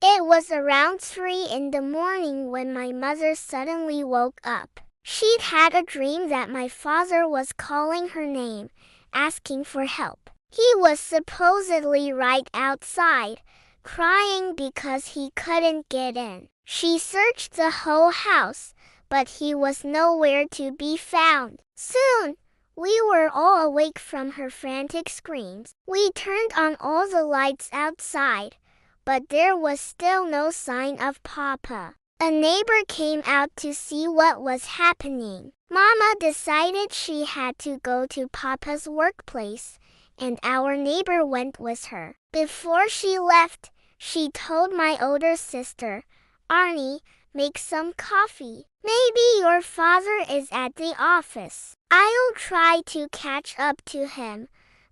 It was around 3 in the morning when my mother suddenly woke up. She'd had a dream that my father was calling her name, asking for help. He was supposedly right outside, crying because he couldn't get in. She searched the whole house, but he was nowhere to be found. Soon, we were all awake from her frantic screams. We turned on all the lights outside, but there was still no sign of Papa. A neighbor came out to see what was happening. Mama decided she had to go to Papa's workplace, and our neighbor went with her. Before she left, she told my older sister, Arnie, make some coffee. Maybe your father is at the office. I'll try to catch up to him.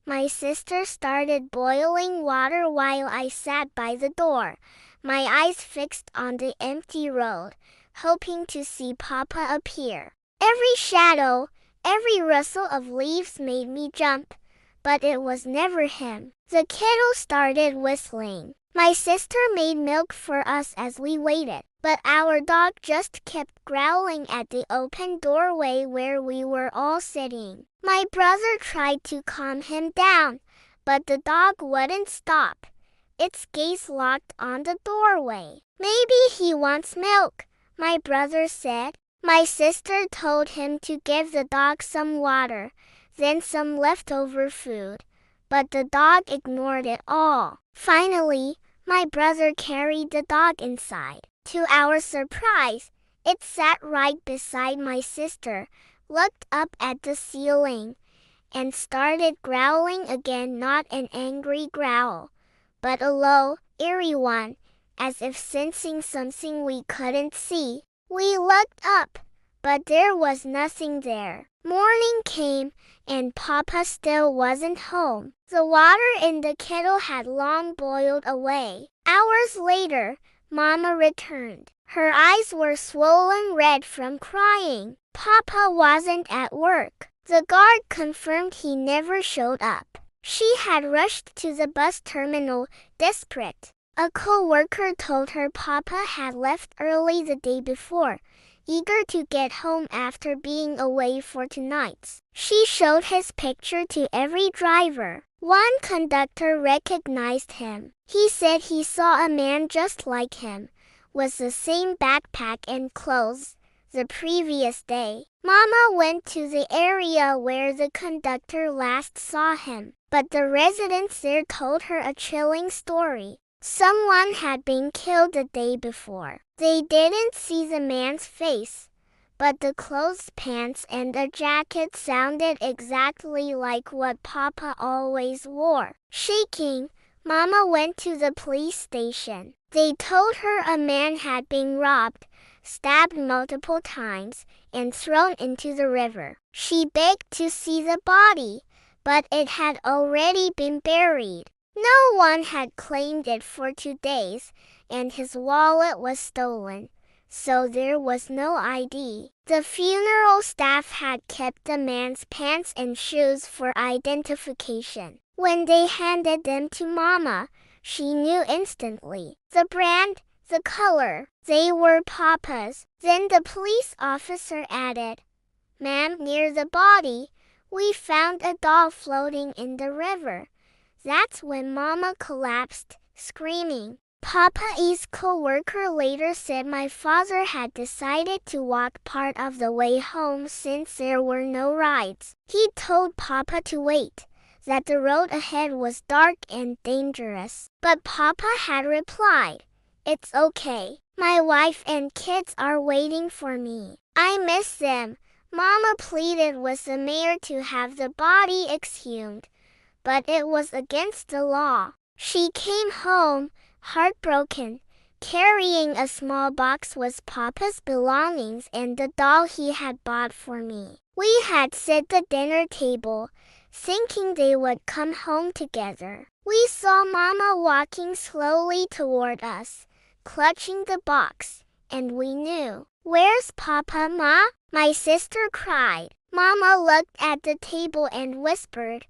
My sister started boiling water while I sat by the door, my eyes fixed on the empty road, hoping to see Papa appear. Every shadow, every rustle of leaves made me jump, but it was never him. The kettle started whistling. My sister made milk for us as we waited, but our dog just kept growling at the open doorway where we were all sitting. My brother tried to calm him down, but the dog wouldn't stop, its gaze locked on the doorway. Maybe he wants milk, my brother said. My sister told him to give the dog some water, then some leftover food, but the dog ignored it all. Finally, my brother carried the dog inside. To our surprise, it sat right beside my sister, looked up at the ceiling, and started growling again, not an angry growl, but a low, eerie one, as if sensing something we couldn't see. We looked up, but there was nothing there. Morning came, and Papa still wasn't home. The water in the kettle had long boiled away. Hours later, Mama returned. Her eyes were swollen red from crying. Papa wasn't at work. The guard confirmed he never showed up. She had rushed to the bus terminal, desperate. A co-worker told her Papa had left early the day before, eager to get home after being away for 2 nights. She showed his picture to every driver. One conductor recognized him. He said he saw a man just like him, with the same backpack and clothes, the previous day. Mama went to the area where the conductor last saw him, but the residents there told her a chilling story. Someone had been killed the day before. They didn't see the man's face, but the clothes, pants, and the jacket sounded exactly like what Papa always wore. Shaking, Mama went to the police station. They told her a man had been robbed, stabbed multiple times, and thrown into the river. She begged to see the body, but it had already been buried. No one had claimed it for 2 days, and his wallet was stolen, so there was no ID. The funeral staff had kept the man's pants and shoes for identification. When they handed them to Mama, she knew instantly. The brand, the color, they were Papa's. Then the police officer added, "Ma'am, near the body, we found a doll floating in the river." That's when Mama collapsed, screaming. Papa's co-worker later said my father had decided to walk part of the way home since there were no rides. He told Papa to wait, that the road ahead was dark and dangerous. But Papa had replied, "It's okay. My wife and kids are waiting for me. I miss them." Mama pleaded with the mayor to have the body exhumed, but it was against the law. She came home, heartbroken, carrying a small box with Papa's belongings and the doll he had bought for me. We had set the dinner table, thinking they would come home together. We saw Mama walking slowly toward us, clutching the box, and we knew. "Where's Papa, Ma?" my sister cried. Mama looked at the table and whispered,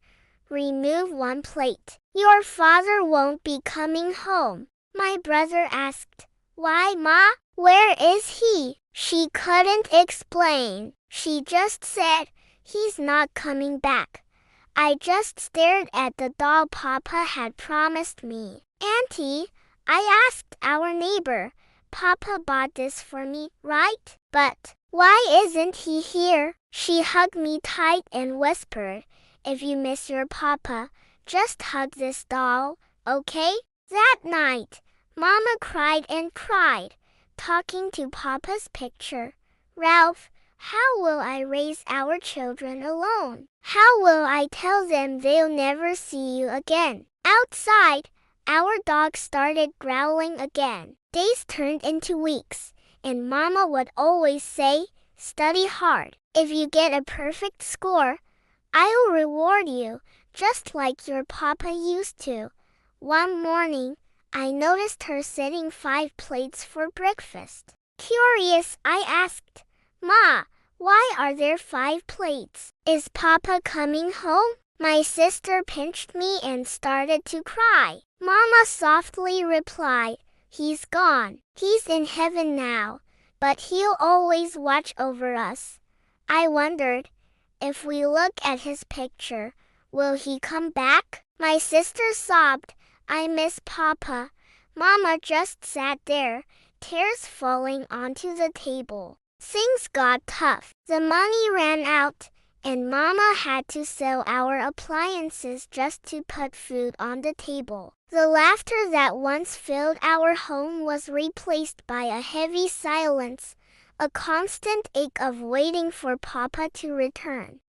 "Remove 1 plate. Your father won't be coming home." My brother asked, "Why, Ma? Where is he?" She couldn't explain. She just said, "He's not coming back." I just stared at the doll Papa had promised me. "Auntie," I asked our neighbor, "Papa bought this for me, right? But why isn't he here?" She hugged me tight and whispered, "If you miss your Papa, just hug this doll, okay?" That night, Mama cried and cried, talking to Papa's picture. "Ralph, how will I raise our children alone? How will I tell them they'll never see you again?" Outside, our dog started growling again. Days turned into weeks, and Mama would always say, "Study hard. If you get a perfect score, I'll reward you, just like your Papa used to." One morning, I noticed her setting 5 plates for breakfast. Curious, I asked, "Ma, why are there 5 plates? Is Papa coming home?" My sister pinched me and started to cry. Mama softly replied, "He's gone. He's in heaven now, but he'll always watch over us." I wondered, if we look at his picture, will he come back? My sister sobbed, "I miss Papa." Mama just sat there, tears falling onto the table. Things got tough. The money ran out, and Mama had to sell our appliances just to put food on the table. The laughter that once filled our home was replaced by a heavy silence, a constant ache of waiting for Papa to return.